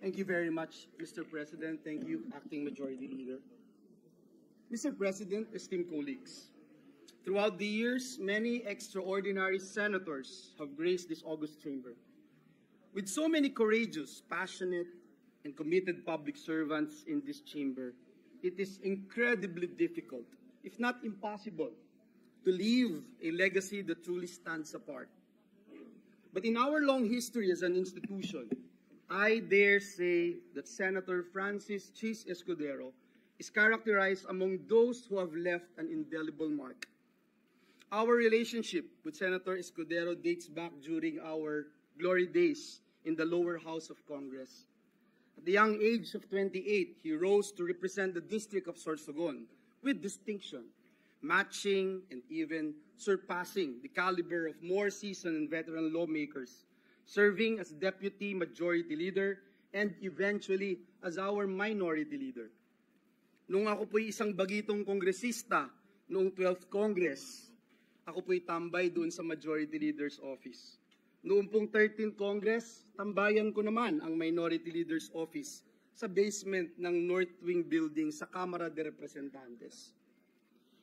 Thank you very much, Mr. President. Thank you, Acting Majority Leader. Mr. President, esteemed colleagues, throughout the years, many extraordinary senators have graced this august chamber. With so many courageous, passionate, and committed public servants in this chamber, it is incredibly difficult, if not impossible, to leave a legacy that truly stands apart. But in our long history as an institution, I dare say that Senator Francis Chis Escudero is characterized among those who have left an indelible mark. Our relationship with Senator Escudero dates back during our glory days in the lower house of Congress. At the young age of 28, he rose to represent the District of Sorsogon with distinction, matching and even surpassing the caliber of more seasoned and veteran lawmakers, serving as Deputy Majority Leader and eventually as our Minority Leader. Nung ako po'y isang bagitong kongresista noong 12th Congress, ako po'y tambay doon sa Majority Leader's Office. Noong pong 13th Congress, tambayan ko naman ang Minority Leader's Office sa basement ng North Wing Building sa Kamara de Representantes.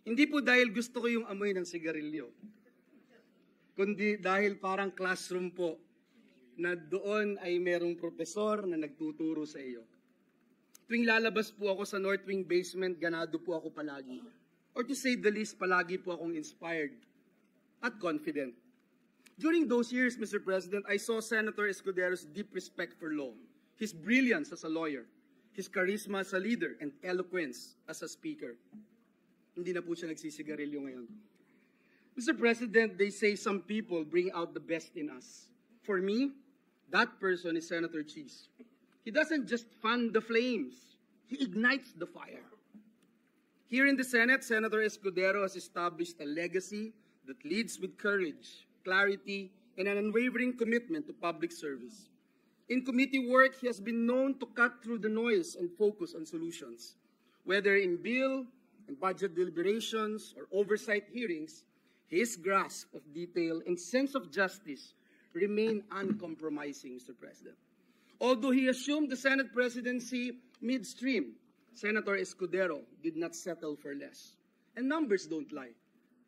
Hindi po dahil gusto ko yung amoy ng sigarilyo, kundi dahil parang classroom po na doon ay merong profesor na nagtuturo sa iyo. Tuwing lalabas po ako sa North Wing basement, ganado po ako palagi. Or to say the least, palagi po akong inspired at confident. During those years, Mr. President, I saw Senator Escudero's deep respect for law, his brilliance as a lawyer, his charisma as a leader, and eloquence as a speaker. Hindi na po siya nagsisigarilyo ngayon. Mr. President, they say some people bring out the best in us. For me, that person is Senator Chis. He doesn't just fan the flames, he ignites the fire. Here in the Senate, Senator Escudero has established a legacy that leads with courage, clarity, and an unwavering commitment to public service. In committee work, he has been known to cut through the noise and focus on solutions. Whether in bill and budget deliberations or oversight hearings, his grasp of detail and sense of justice remain uncompromising, Mr. President. Although he assumed the Senate presidency midstream, Senator Escudero did not settle for less. And numbers don't lie.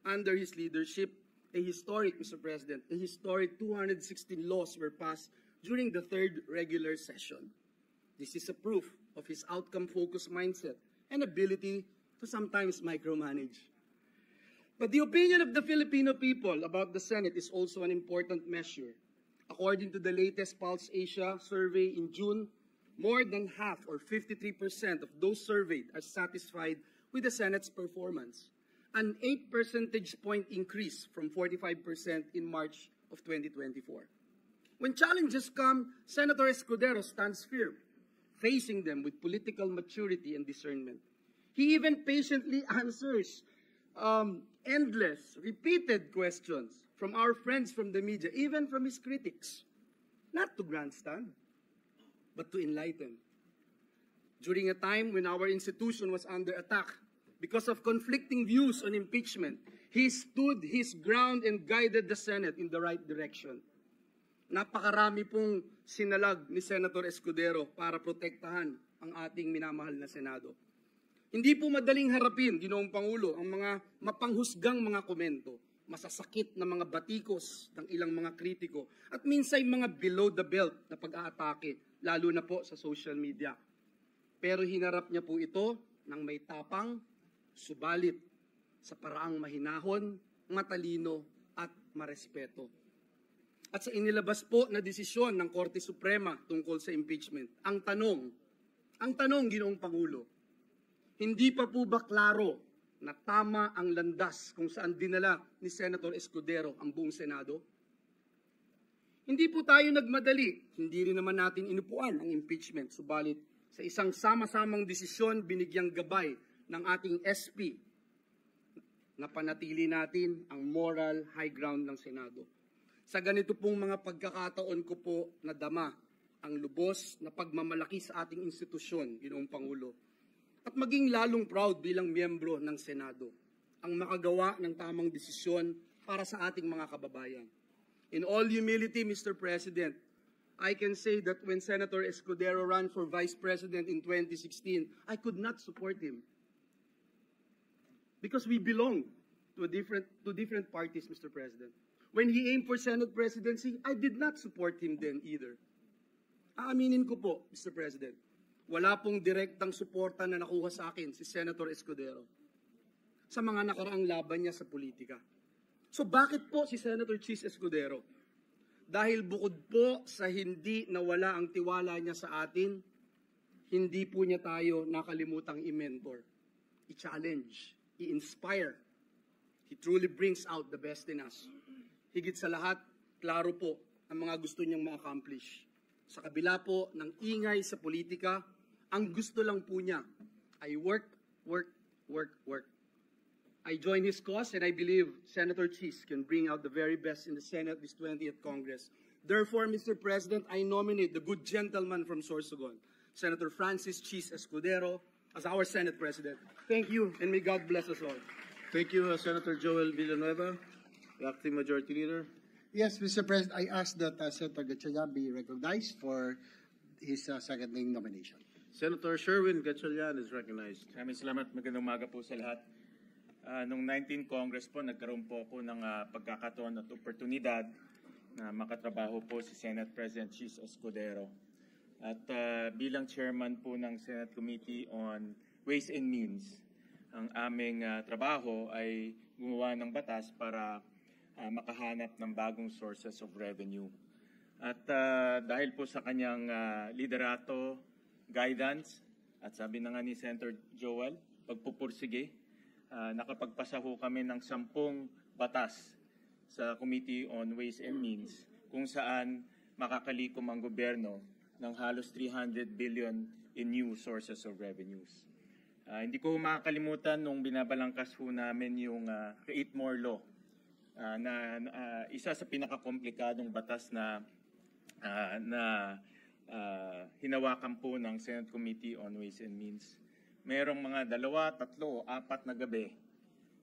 Under his leadership, Mr. President, a historic 216 laws were passed during the third regular session. This is a proof of his outcome-focused mindset and ability to sometimes micromanage. But the opinion of the Filipino people about the Senate is also an important measure. According to the latest Pulse Asia survey in June, more than half, or 53% of those surveyed, are satisfied with the Senate's performance, an 8 percentage point increase from 45% in March of 2024. When challenges come, Senator Escudero stands firm, facing them with political maturity and discernment. He even patiently answers endless, repeated questions from our friends from the media, even from his critics, not to grandstand, but to enlighten. During a time when our institution was under attack because of conflicting views on impeachment, he stood his ground and guided the Senate in the right direction. Napakarami pong sinalag ni Senator Escudero para protektahan ang ating minamahal na Senado. Hindi po madaling harapin, Ginoong Pangulo, ang mga mapanghusgang mga komento, masasakit na mga batikos ng ilang mga kritiko, at minsan mga below the belt na pag-aatake, lalo na po sa social media. Pero hinarap niya po ito ng may tapang, subalit sa paraang mahinahon, matalino at marespeto. At sa inilabas po na desisyon ng Korte Suprema tungkol sa impeachment, ang tanong, Ginoong Pangulo, hindi pa po ba klaro na tama ang landas kung saan dinala ni Senator Escudero ang buong Senado? Hindi po tayo nagmadali, hindi rin naman natin inupuan ang impeachment, subalit sa isang sama-samang desisyon binigyang gabay ng ating SP na panatili natin ang moral high ground ng Senado. Sa ganito pong mga pagkakataon ko po nadama ang lubos na pagmamalaki sa ating institusyon, Ginoong Pangulo, at maging lalong proud bilang miyembro ng Senado ang makagawa ng tamang desisyon para sa ating mga kababayan. In all humility, Mr. President, I can say that when Senator Escudero ran for Vice President in 2016, I could not support him. Because we belong to different parties, Mr. President. When he aimed for Senate presidency, I did not support him then either. Aaminin ko po, Mr. President, wala pong direktang suporta na nakuha sa akin si Senator Escudero sa mga nakaraang laban niya sa politika. So bakit po si Senator Chis Escudero? Dahil bukod po sa hindi nawala ang tiwala niya sa atin, hindi po niya tayo nakalimutang i-mentor, i-challenge, i-inspire. He truly brings out the best in us. Higit sa lahat, klaro po ang mga gusto niyang ma-accomplish. Sa kabila po ng ingay sa politika, ang gusto lang po niya ay work, work, work, work. I join his cause and I believe Senator Chis can bring out the very best in the Senate this 20th Congress. Therefore, Mr. President, I nominate the good gentleman from Sorsogon, Senator Francis Chis Escudero, as our Senate President. Thank you, and may God bless us all. Thank you, Senator Joel Villanueva, the Acting Majority Leader. Yes, Mr. President, I ask that Senator Gatchalian be recognized for his seconding nomination. Senator Sherwin Gatchalian is recognized. Maraming salamat. Magandang umaga po sa lahat. Noong 19 Congress po, nagkaroon po ako ng pagkakataon at oportunidad na makatrabaho po si Senate President Chis Escudero. At bilang chairman po ng Senate Committee on Ways and Means, ang aming trabaho ay gumawa ng batas para makahanap ng bagong sources of revenue. At dahil po sa kanyang liderato, guidance, at sabi na nga ni Senator Joel, pagpupursige, nakapagpasa ho kami ng 10 batas sa Committee on Ways and Means kung saan makakalikom ang gobyerno ng halos 300 billion in new sources of revenues. Hindi ko makakalimutan nung binabalangkas ho namin yung Create More Law na isa sa pinakakomplikadong batas na hinawakan po ng Senate Committee on Ways and Means. Merong mga 2, 3, 4 na gabi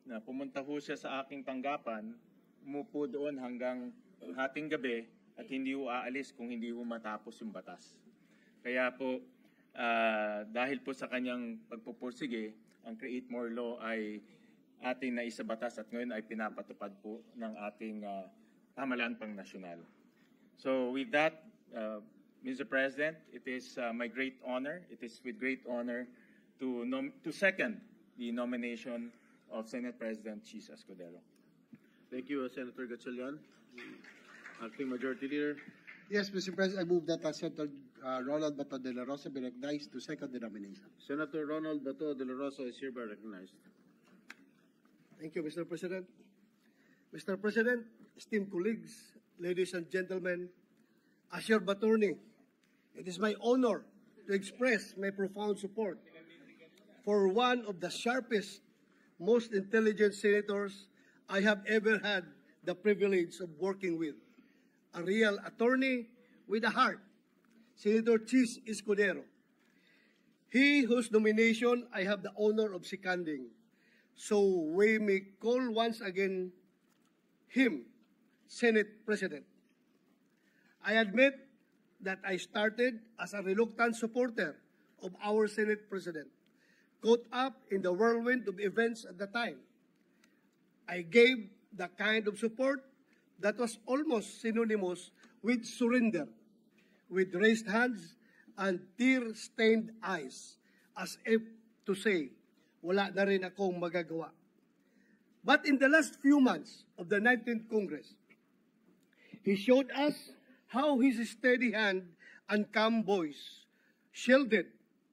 na pumunta ho siya sa aking tanggapan, umupo doon hanggang hating gabi at hindi ho aalis kung hindi ho matapos yung batas. Kaya po, dahil po sa kanyang pagpupursige, ang Create More Law ay ating naisabatas at ngayon ay pinapatupad po ng ating pamahalaan pang nasyonal. So with that, Mr. President, it is my great honor, it is with great honor to second the nomination of Senate President Chis Escudero. Thank you, Senator Gatchalian, Acting Majority Leader. Yes, Mr. President, I move that Senator Ronald Bato de la Rosa be recognized to second the nomination. Senator Ronald Bato de la Rosa is hereby recognized. Thank you, Mr. President. Mr. President, esteemed colleagues, ladies and gentlemen, as your attorney, it is my honor to express my profound support for one of the sharpest, most intelligent senators I have ever had the privilege of working with. A real attorney with a heart, Senator Chis Escudero. He whose nomination I have the honor of seconding. So we may call once again him Senate President. I admit that I started as a reluctant supporter of our Senate President, caught up in the whirlwind of events at the time. I gave the kind of support that was almost synonymous with surrender, with raised hands and tear-stained eyes, as if to say, wala na rin akong magagawa. But in the last few months of the 19th Congress, he showed us how his steady hand and calm voice shielded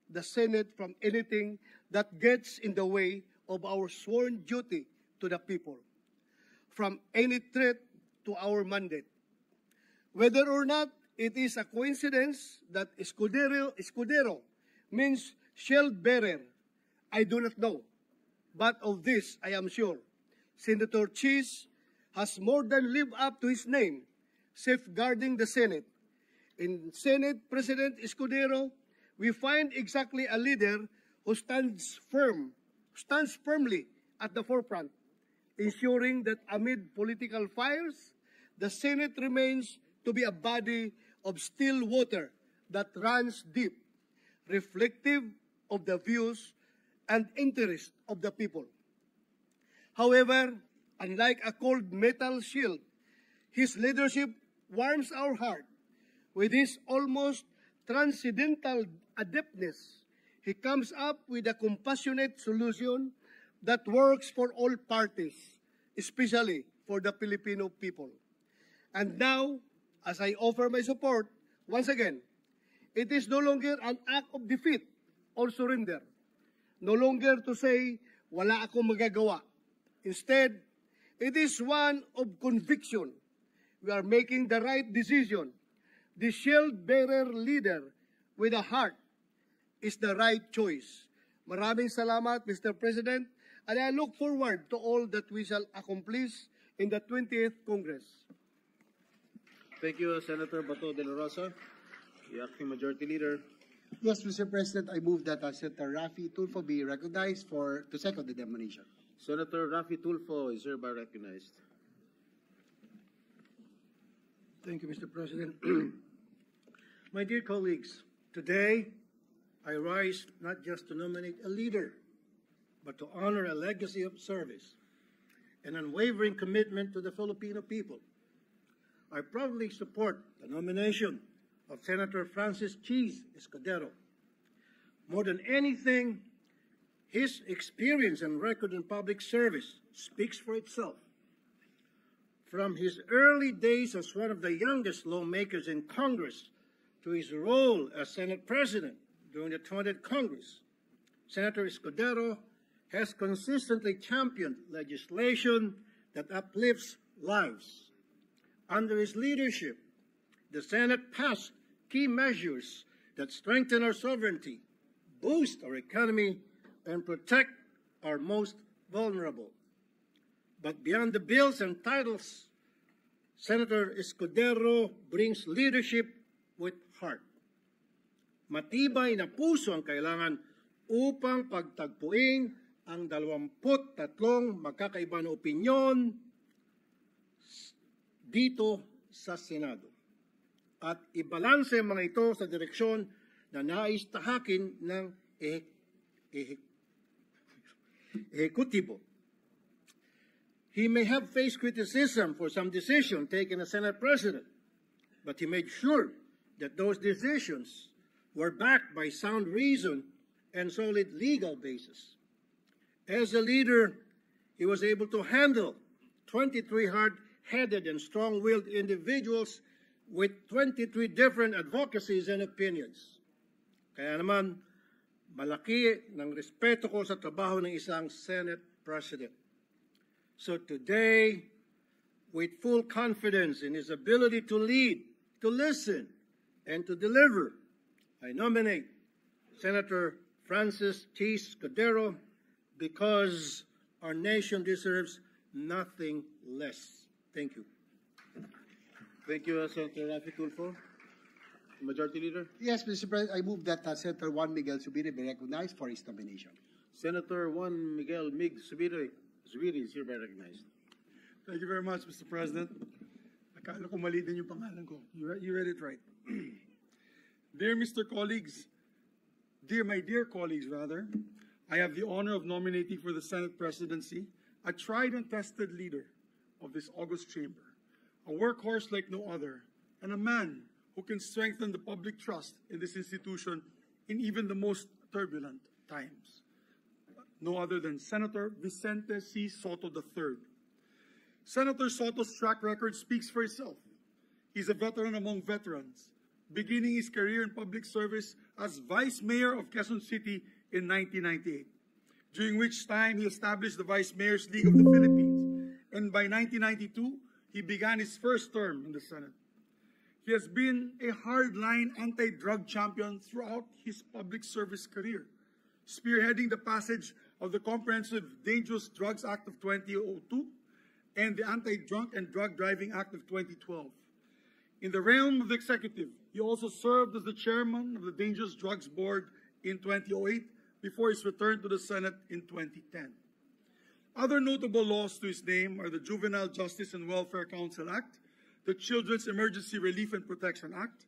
the Senate from anything that gets in the way of our sworn duty to the people, from any threat to our mandate. Whether or not it is a coincidence that Escudero means shield bearer, I do not know. But of this, I am sure, Senator Chis has more than lived up to his name, safeguarding the Senate. In Senate President Escudero, we find exactly a leader who stands firmly at the forefront, ensuring that amid political fires, the Senate remains to be a body of still water that runs deep, reflective of the views and interests of the people. However, unlike a cold metal shield, his leadership warms our heart. With his almost transcendental adeptness, he comes up with a compassionate solution that works for all parties, especially for the Filipino people. And now, as I offer my support, once again, it is no longer an act of defeat or surrender. No longer to say, wala akong magagawa. Instead, it is one of conviction. We are making the right decision. The shield-bearer leader with a heart is the right choice. Maraming salamat, Mr. President, and I look forward to all that we shall accomplish in the 20th Congress. Thank you, Senator Bato de la Rosa, the Acting Majority Leader. Yes, Mr. President, I move that Senator Raffy Tulfo be recognized to second the nomination. Senator Raffy Tulfo is hereby recognized. Thank you, Mr. President. My dear colleagues, today I rise not just to nominate a leader, but to honor a legacy of service, an unwavering commitment to the Filipino people. I proudly support the nomination of Senator Francis Cheese Escudero. More than anything, his experience and record in public service speaks for itself. From his early days as one of the youngest lawmakers in Congress to his role as Senate President during the 20th Congress, Senator Escudero has consistently championed legislation that uplifts lives. Under his leadership, the Senate passed key measures that strengthen our sovereignty, boost our economy, and protect our most vulnerable. But beyond the bills and titles, Senator Escudero brings leadership with heart. Matibay na puso ang kailangan upang pagtagpuin ang 23 magkakaiba na opinyon dito sa Senado. At ibalanse ang mga ito sa direksyon na nais tahakin ng ehekutibo. He may have faced criticism for some decision taken as Senate President, but he made sure that those decisions were backed by sound reason and solid legal basis. As a leader, he was able to handle 23 hard-headed and strong-willed individuals with 23 different advocacies and opinions. Kaya naman, malaki ng respeto ko sa trabaho ng isang Senate President. So today, with full confidence in his ability to lead, to listen, and to deliver, I nominate Senator Francis T. Escudero because our nation deserves nothing less. Thank you. Thank you, Senator Raffy Tulfo. Majority Leader. Yes, Mr. President, I move that Senator Juan Miguel Zubiri be recognized for his nomination. Senator Juan Miguel Mig Zubiri is hereby recognized. Thank you very much, Mr. President. Akala ko mali din yung pangalan ko. You read it right. Dear my dear colleagues, I have the honor of nominating for the Senate presidency a tried and tested leader of this august chamber, a workhorse like no other, and a man who can strengthen the public trust in this institution in even the most turbulent times. No other than Senator Vicente C. Soto III. Senator Soto's track record speaks for itself. He's a veteran among veterans, beginning his career in public service as Vice Mayor of Quezon City in 1998, during which time he established the Vice Mayor's League of the Philippines, and by 1992, he began his first term in the Senate. He has been a hardline anti-drug champion throughout his public service career, spearheading the passage of the Comprehensive Dangerous Drugs Act of 2002 and the Anti-Drunk and Drug Driving Act of 2012. In the realm of the executive, he also served as the chairman of the Dangerous Drugs Board in 2008 before his return to the Senate in 2010. Other notable laws to his name are the Juvenile Justice and Welfare Council Act, the Children's Emergency Relief and Protection Act,